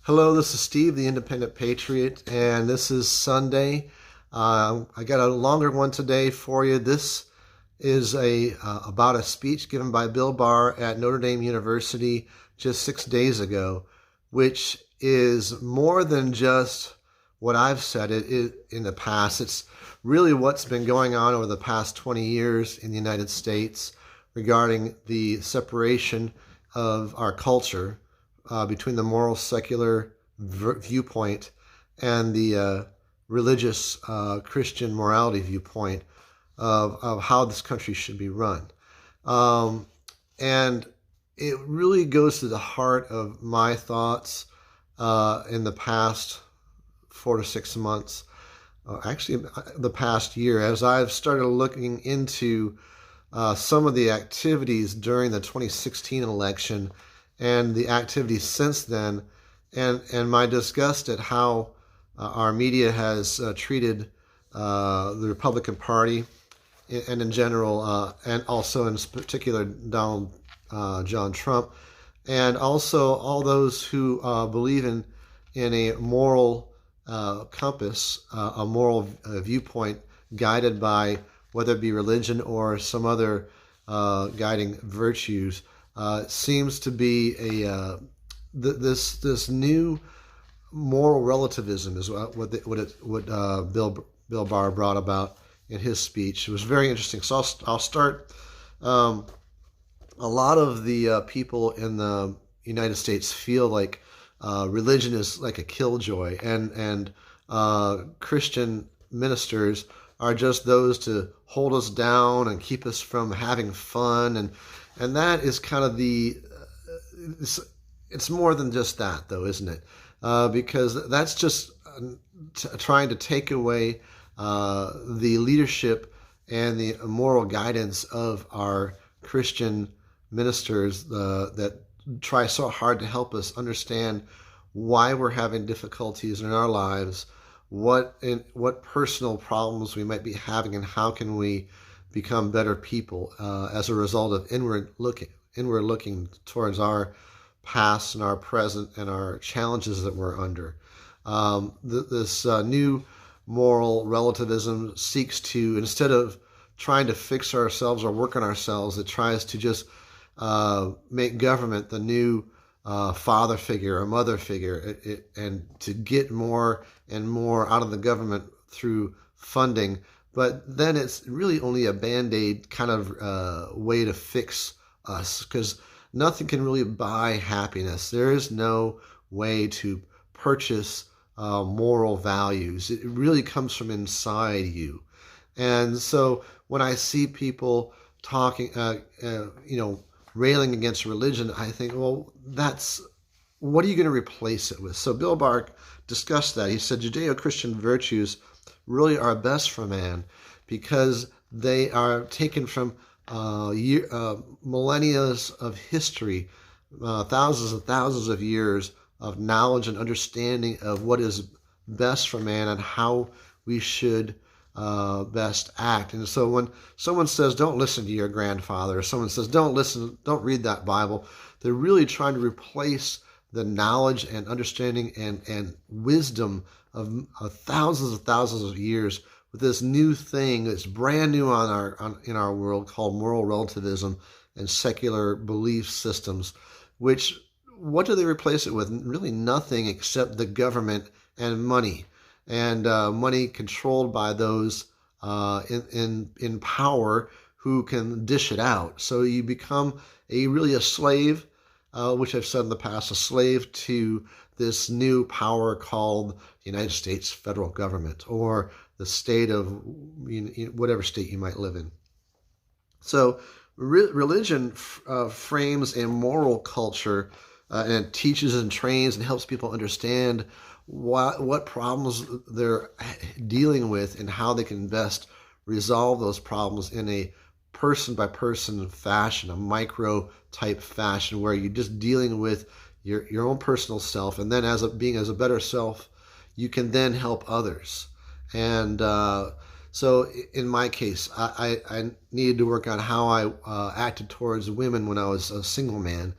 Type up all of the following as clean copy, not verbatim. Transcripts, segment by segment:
Hello, this is Steve, the Independent Patriot, and this is Sunday. I got a longer one today for you. This is about a speech given by Bill Barr at Notre Dame University just 6 days ago, which is more than just what I've said in the past. It's really what's been going on over the past 20 years in the United States regarding the separation of our culture between the moral secular viewpoint and the religious Christian morality viewpoint of how this country should be run. And it really goes to the heart of my thoughts in the past 4 to 6 months, actually the past year, as I've started looking into some of the activities during the 2016 election and the activities since then, and my disgust at how our media has treated the Republican Party and in general, and also in particular Donald John Trump, and also all those who believe in a moral compass, a moral viewpoint guided by whether it be religion or some other guiding virtues. Seems to be this new moral relativism is what Bill Barr brought about in his speech. It was very interesting. So I'll start. A lot of the people in the United States feel like religion is like a killjoy, and Christian ministers are just those to hold us down and keep us from having fun, and that is kind of it's more than just that, though, isn't it? Because that's just trying to take away the leadership and the moral guidance of our Christian ministers that try so hard to help us understand why we're having difficulties in our lives, what personal problems we might be having, and how can we become better people as a result of inward looking towards our past and our present and our challenges that we're under. This new moral relativism seeks to, instead of trying to fix ourselves or work on ourselves, it tries to just make government the new father figure or mother figure, and to get more and more out of the government through funding. But then it's really only a Band-Aid kind of way to fix us, because nothing can really buy happiness. There is no way to purchase moral values. It really comes from inside you. And so when I see people talking, railing against religion, I think, well, what are you going to replace it with? So Bill Barr discussed that. He said Judeo-Christian virtues really are best for man because they are taken from millennia of history, thousands and thousands of years of knowledge and understanding of what is best for man and how we should best act. And so when someone says, don't listen to your grandfather, or someone says, don't read that Bible, they're really trying to replace the knowledge and understanding and wisdom of thousands and thousands of years with this new thing that's brand new in our world called moral relativism and secular belief systems, which, what do they replace it with? Really nothing except the government and money. And money controlled by those in power who can dish it out. So you become really a slave, which I've said in the past, a slave to this new power called the United States federal government, or the state of whatever state you might live in. So religion frames a moral culture, and it teaches and trains and helps people understand what problems they're dealing with and how they can best resolve those problems in a person-by-person fashion, a micro-type fashion, where you're just dealing with your own personal self, and then being a better self, you can then help others. And so in my case, I needed to work on how I acted towards women when I was a single man.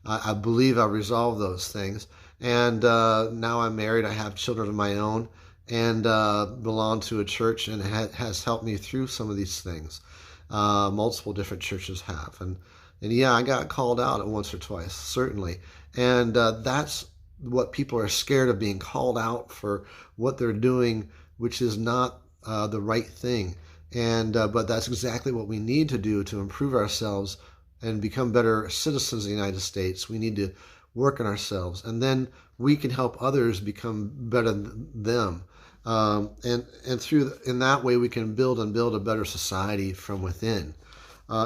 I believe I resolved those things. And now I'm married. I have children of my own, and belong to a church, and it has helped me through some of these things. Multiple different churches have, and yeah, I got called out once or twice, certainly, and that's what people are scared of, being called out for what they're doing, which is not the right thing. And but that's exactly what we need to do to improve ourselves and become better citizens of the United States. We need to work on ourselves, and then we can help others become better than them. And through in that way we can build a better society from within.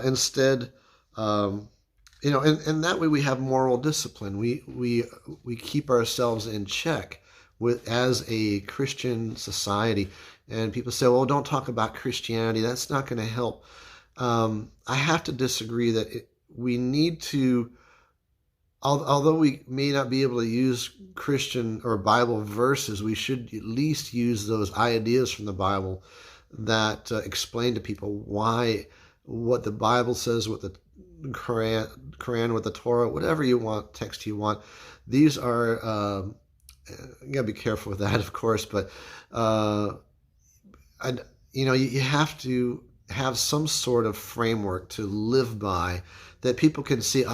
Instead, and that way we have moral discipline. We keep ourselves in check with as a Christian society. And people say, "Well, don't talk about Christianity. That's not going to help." I have to disagree that we need to. Although we may not be able to use Christian or Bible verses, we should at least use those ideas from the Bible that explain to people what the Bible says, what the Quran, what the Torah, whatever you want, text you want. These are, you gotta be careful with that, of course, but you have to have some sort of framework to live by that people can see,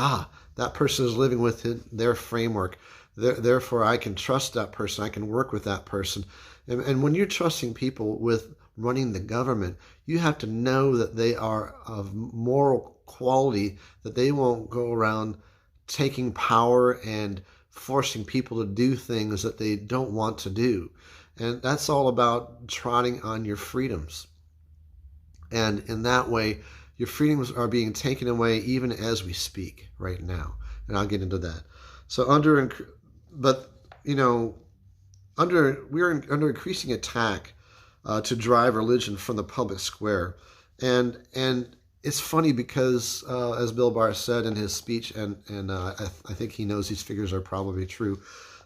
that person is living within their framework. Therefore, I can trust that person. I can work with that person. And when you're trusting people with running the government, you have to know that they are of moral quality, that they won't go around taking power and forcing people to do things that they don't want to do. And that's all about trotting on your freedoms. And in that way, your freedoms are being taken away even as we speak right now. And I'll get into that. So we're under increasing attack to drive religion from the public square. And it's funny because, as Bill Barr said in his speech, and I think he knows these figures are probably true,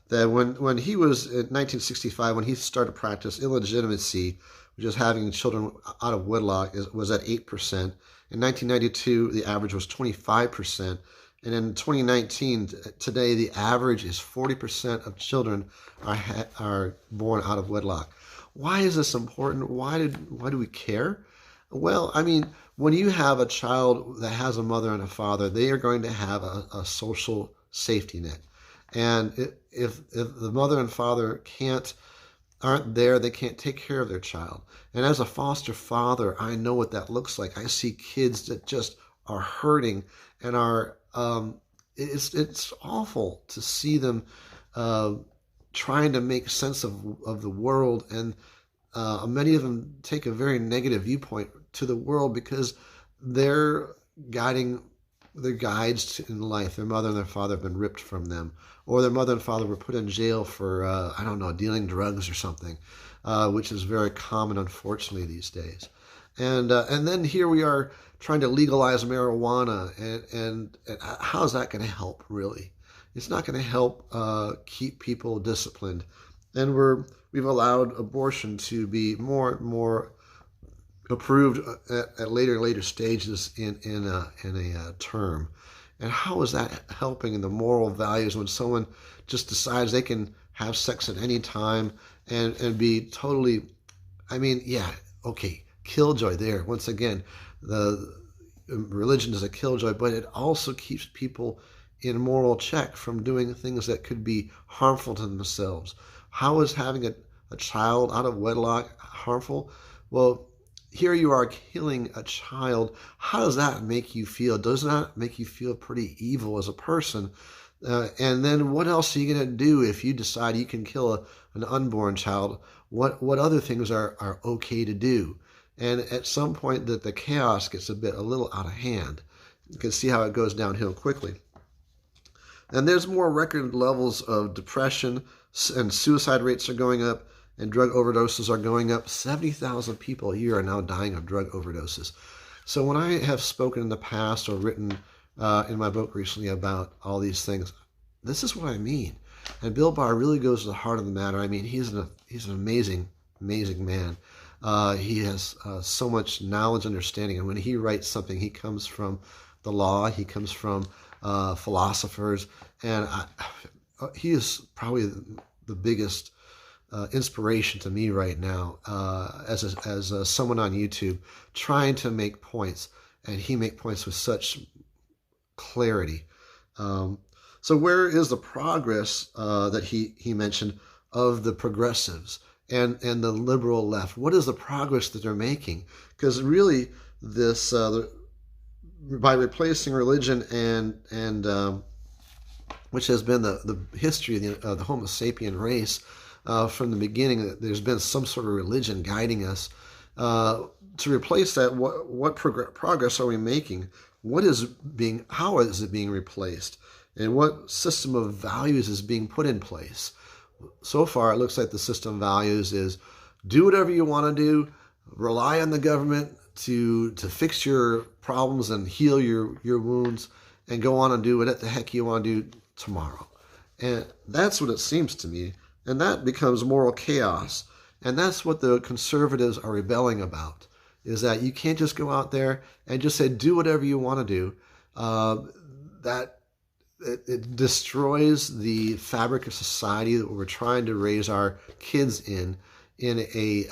that when he was in 1965, when he started practice, illegitimacy, which is having children out of wedlock, was at 8%. In 1992, the average was 25%. And in 2019, today, the average is 40% of children are born out of wedlock. Why is this important? Why do we care? Well, I mean, when you have a child that has a mother and a father, they are going to have a social safety net. And if the mother and father aren't there, they can't take care of their child. And as a foster father, I know what that looks like. I see kids that just are hurting and are it's awful to see them trying to make sense of the world, and many of them take a very negative viewpoint to the world because they're guides in life. Their mother and their father have been ripped from them, or their mother and father were put in jail for dealing drugs or something, which is very common, unfortunately, these days. And then here we are trying to legalize marijuana, and how is that going to help? Really, it's not going to help keep people disciplined. And we've allowed abortion to be more and more approved at later stages in a term. And how is that helping in the moral values when someone just decides they can have sex at any time and be totally, killjoy there. Once again, the religion is a killjoy, but it also keeps people in moral check from doing things that could be harmful to themselves. How is having a child out of wedlock harmful? Well, here you are killing a child. How does that make you feel? Does that make you feel pretty evil as a person? And then what else are you going to do if you decide you can kill an unborn child? What other things are okay to do? And at some point that the chaos gets a little out of hand. You can see how it goes downhill quickly. And there's more record levels of depression, and suicide rates are going up, and drug overdoses are going up. 70,000 people a year are now dying of drug overdoses. So when I have spoken in the past or written in my book recently about all these things, this is what I mean. And Bill Barr really goes to the heart of the matter. I mean, he's an amazing, amazing man. He has so much knowledge, understanding, and when he writes something, he comes from the law. He comes from philosophers, and he is probably the biggest inspiration to me right now as someone on YouTube trying to make points, and he make points with such clarity. So where is the progress that he mentioned of the progressives and the liberal left? What is the progress that they're making? Because really, this by replacing religion and which has been the history of the Homo sapien race from the beginning, there's been some sort of religion guiding us. To replace that, what progress are we making? How is it being replaced? And what system of values is being put in place? So far, it looks like the system of values is do whatever you want to do, rely on the government to fix your problems and heal your wounds, and go on and do what the heck you want to do tomorrow. And that's what it seems to me. And that becomes moral chaos. And that's what the conservatives are rebelling about, is that you can't just go out there and just say, do whatever you want to do. That it destroys the fabric of society that we're trying to raise our kids in a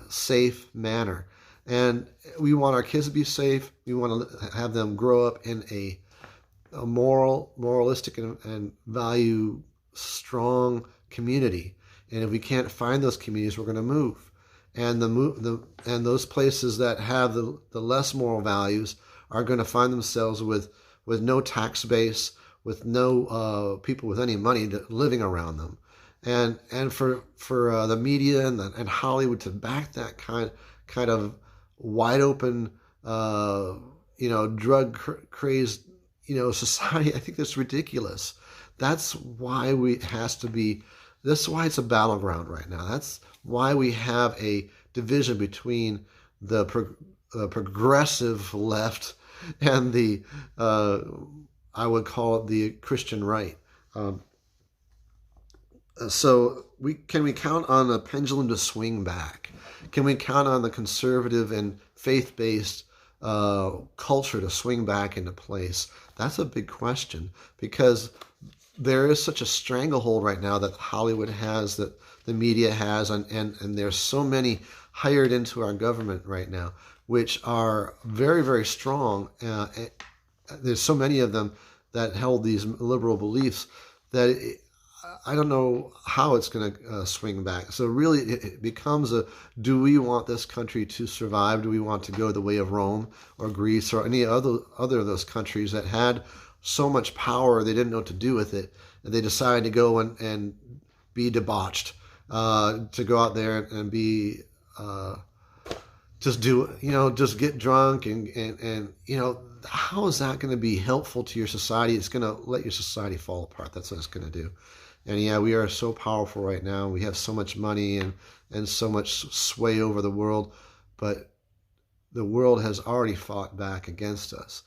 safe manner. And we want our kids to be safe. We want to have them grow up in a moralistic and value strong community. And if we can't find those communities, we're going to move. And and those places that have the less moral values are going to find themselves with no tax base, with no people with any money living around them. And for the media and Hollywood to back that kind of wide open drug crazed society, I think that's ridiculous. That's why that's why it's a battleground right now. That's why we have a division between the progressive left and the I would call it the Christian right. So can we count on a pendulum to swing back? Can we count on the conservative and faith-based culture to swing back into place? That's a big question, because there is such a stranglehold right now that Hollywood has, that the media has, and there's so many hired into our government right now, which are very, very strong. There's so many of them that held these liberal beliefs that I don't know how it's going to swing back. So really it becomes do we want this country to survive? Do we want to go the way of Rome or Greece or any other of those countries that had so much power they didn't know what to do with it, and they decided to go and be debauched, to go out there and be just get drunk and how is that going to be helpful to your society? It's going to let your society fall apart. That's what it's going to do. And yeah, we are so powerful right now. We have so much money and so much sway over the world, but the world has already fought back against us.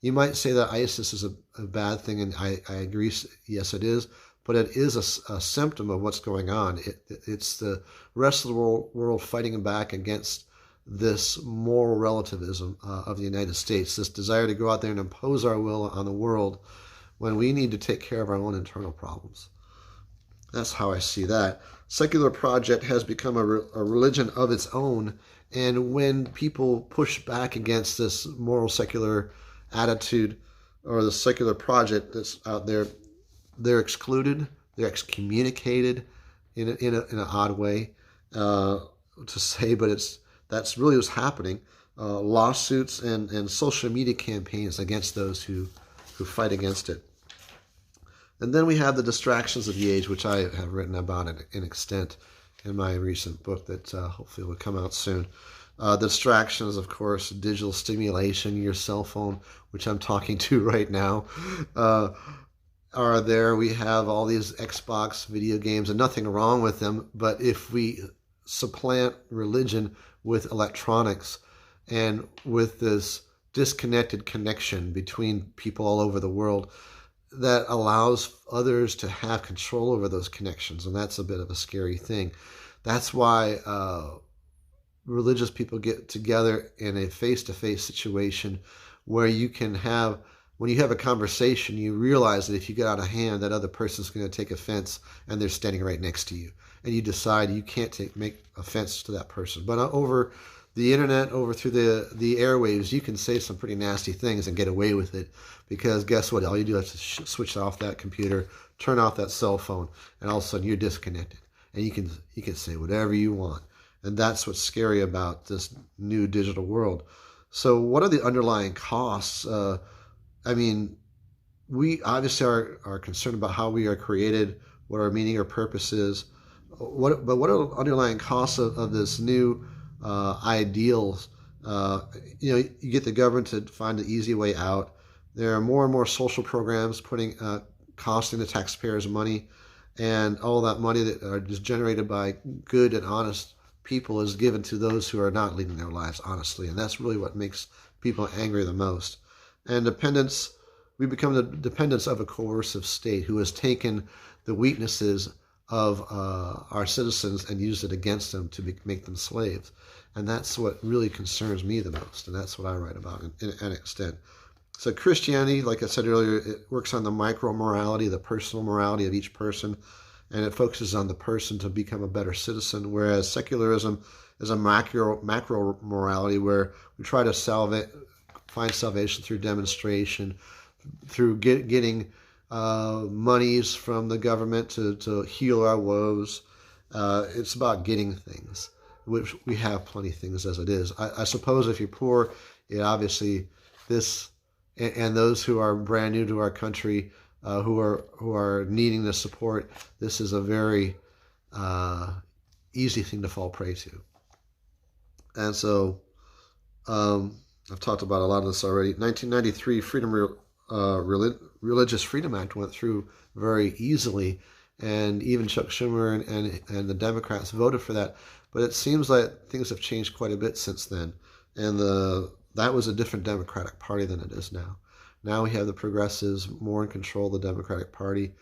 You might say that ISIS is a bad thing, and I agree. Yes, it is, but it is a symptom of what's going on. It's the rest of the world fighting back against this moral relativism of the United States, this desire to go out there and impose our will on the world when we need to take care of our own internal problems. That's how I see that. Secular project has become a religion of its own, and when people push back against this moral secular attitude or the secular project that's out there, they're excluded, they're excommunicated in an odd way to say, but that's really what's happening. Lawsuits and social media campaigns against those who fight against it. And then we have the distractions of the age, which I have written about in extent in my recent book that hopefully will come out soon. Distractions, of course, digital stimulation, your cell phone, which I'm talking to right now, are there. We have all these Xbox video games, and nothing wrong with them, but if we supplant religion with electronics and with this disconnected connection between people all over the world, that allows others to have control over those connections, and that's a bit of a scary thing. That's why religious people get together in a face-to-face situation where you can have when you have a conversation, you realize that if you get out of hand, that other person's going to take offense, and they're standing right next to you, and you decide you can't make offense to that person. But over the internet, over through the airwaves, you can say some pretty nasty things and get away with it, because guess what? All you do is switch off that computer, turn off that cell phone, and all of a sudden you're disconnected, and you can say whatever you want. And that's what's scary about this new digital world. So what are the underlying costs? I mean, we obviously are concerned about how we are created, what our meaning or purpose is. But what are the underlying costs of this new ideals? You get the government to find the easy way out. There are more and more social programs costing the taxpayers money, and all that money that are just generated by good and honest people is given to those who are not leading their lives honestly, and that's really what makes people angry the most. And we become the dependents of a coercive state who has taken the weaknesses of our citizens and used it against them to make them slaves. And that's what really concerns me the most, and that's what I write about in an extent. So Christianity, like I said earlier, it works on the micro morality, the personal morality of each person, and it focuses on the person to become a better citizen, whereas secularism is a macro morality where we try to find salvation through demonstration, through getting monies from the government to heal our woes. It's about getting things, which we have plenty of things as it is. I suppose if you're poor, it obviously this and those who are brand new to our country, who are needing the support, this is a very easy thing to fall prey to. And so I've talked about a lot of this already. 1993 Religious Freedom Act went through very easily, and even Chuck Schumer and the Democrats voted for that. But it seems like things have changed quite a bit since then, and that was a different Democratic Party than it is now. Now we have the progressives more in control of the Democratic Party.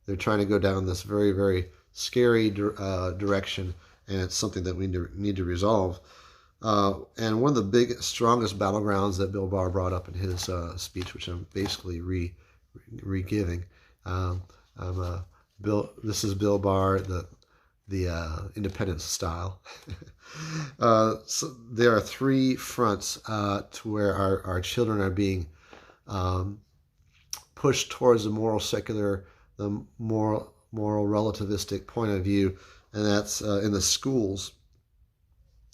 They're trying to go down this very, very scary direction, and it's something that we need to resolve. And one of the strongest battlegrounds that Bill Barr brought up in his speech, which I'm basically re-giving. This is Bill Barr, the independence style. So there are three fronts to where our children are being pushed towards the moral secular, the moral relativistic point of view, and that's in the schools.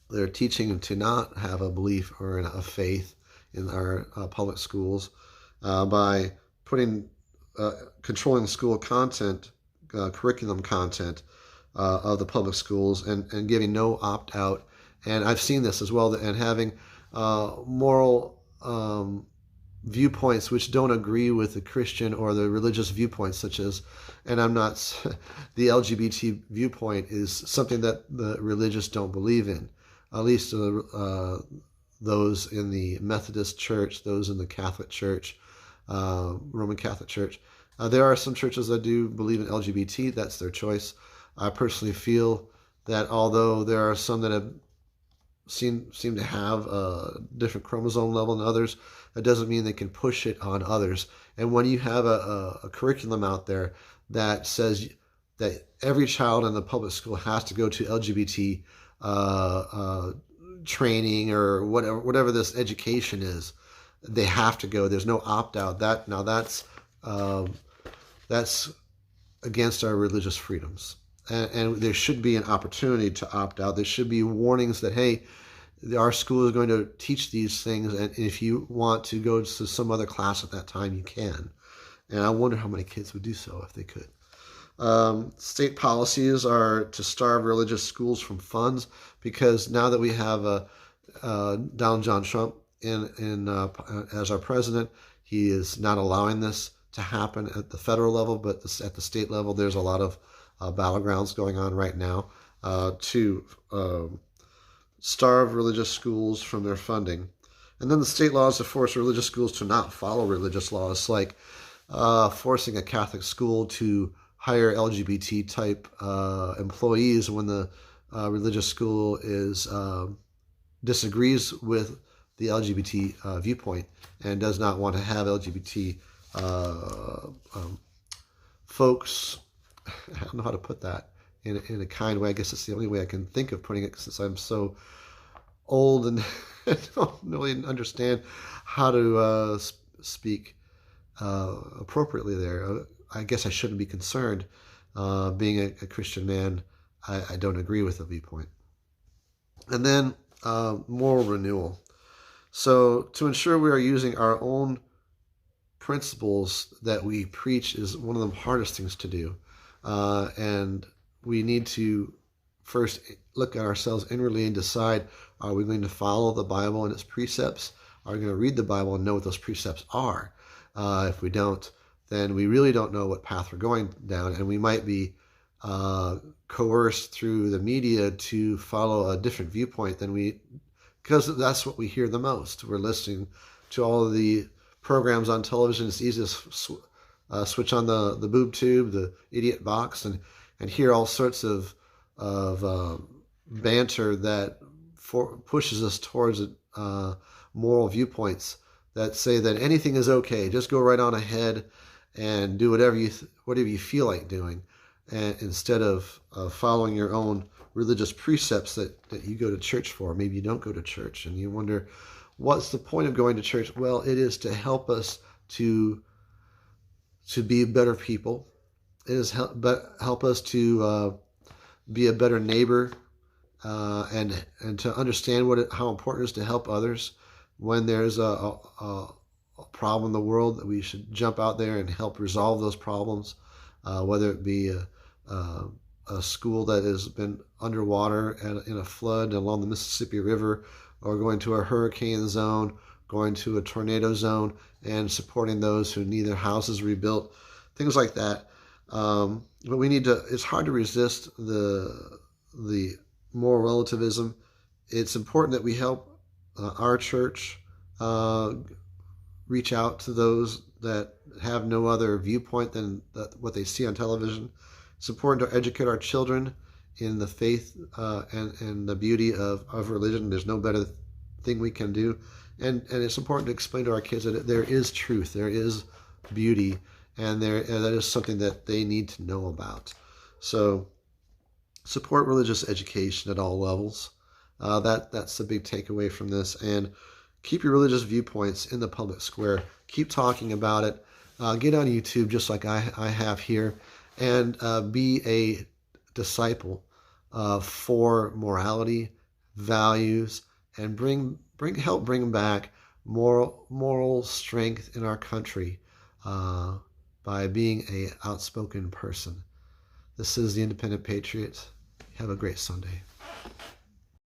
They're teaching them to not have a belief or a faith in our public schools by controlling school content, curriculum content of the public schools, and giving no opt-out. And I've seen this as well, and having moral viewpoints which don't agree with the Christian or the religious viewpoints, such as, and I'm not, the LGBT viewpoint is something that the religious don't believe in. At least those in the Methodist Church, those in the Catholic Church, Roman Catholic Church. There are some churches that do believe in LGBT. That's their choice. I personally feel that although there are some that have seem to have a different chromosome level than others, that doesn't mean they can push it on others. And when you have a curriculum out there that says that every child in the public school has to go to LGBT training or whatever this education is, they have to go. There's no opt-out. That's against our religious freedoms. And there should be an opportunity to opt out. There should be warnings that, hey, our school is going to teach these things, and if you want to go to some other class at that time, you can. And I wonder how many kids would do so if they could. State policies are to starve religious schools from funds, because now that we have Donald John Trump as our president, he is not allowing this to happen at the federal level, but at the state level, there's a lot of battlegrounds going on right now to starve religious schools from their funding. And then the state laws to force religious schools to not follow religious laws, like forcing a Catholic school to hire LGBT type employees when the religious school disagrees with the LGBT viewpoint and does not want to have LGBT folks. I don't know how to put that in a kind way. I guess it's the only way I can think of putting it, since I'm so old and I don't really understand how to speak appropriately there. I guess I shouldn't be concerned. Being a Christian man, I don't agree with the viewpoint. And then moral renewal. So to ensure we are using our own principles that we preach is one of the hardest things to do. And we need to first look at ourselves inwardly and decide, are we going to follow the Bible and its precepts? Are we going to read the Bible and know what those precepts are? If we don't, then we really don't know what path we're going down, and we might be coerced through the media to follow a different viewpoint than because that's what we hear the most. We're listening to all of the programs on television. It's easy to switch on the boob tube, the idiot box, and hear all sorts of banter that pushes us towards moral viewpoints that say that anything is okay. Just go right on ahead and do whatever you feel like doing, and instead of following your own religious precepts that you go to church for. Maybe you don't go to church, and you wonder, what's the point of going to church? Well, it is to help us to be better people. It is help us to be a better neighbor, and to understand how important it is to help others. When there's a problem in the world, that we should jump out there and help resolve those problems, whether it be a school that has been underwater in a flood along the Mississippi River, or going to a hurricane zone, going to a tornado zone, and supporting those who need their houses rebuilt, things like that. But we need to. It's hard to resist the moral relativism. It's important that we help our church reach out to those that have no other viewpoint than what they see on television. It's important to educate our children in the faith and the beauty of religion. There's no better thing we can do. And it's important to explain to our kids that there is truth, there is beauty, and that is something that they need to know about. So support religious education at all levels. That's the big takeaway from this. And keep your religious viewpoints in the public square. Keep talking about it. Get on YouTube just like I have here, and be a disciple for morality, values, and help bring back moral strength in our country by being a outspoken person. This is the Independent Patriot. Have a great Sunday.